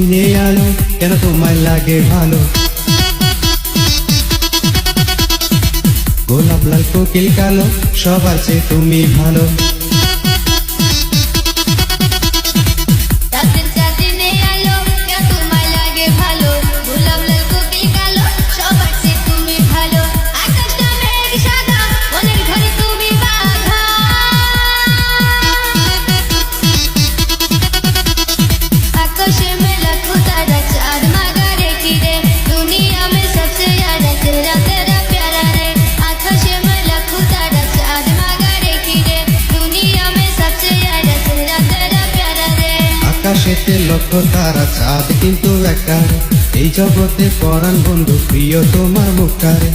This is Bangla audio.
দিনে আলো কেন তোমায় লাগে ভালো। গোলাপ লাল কোকিল কালো সবার চেয়ে তুমি ভালো। রাতের চাঁদ দিনে আলো কেন তোমায় লাগে ভালো। গোলাপ লাল কোকিল কালো সবার চেয়ে তুমি ভালো। আকাশটা মেঘ সাদা মনের ঘরে তুমি বাঁধা। आकाशे में लाखों तारा चांद मांगा रे किरे। दुनिया में सबसे ज्यादा तेरा तेरा प्यारा रे। आकाशे में लाखों तारा चांद मांगा रे किरे। दुनिया में सबसे ज्यादा तेरा तेरा प्यारा रे। আকাশেতে লক্ষ তারা চাঁদ কিন্তু একটা রে। এই জগতে পরাণ বন্ধু প্রিয় তোমার মুখটা রে।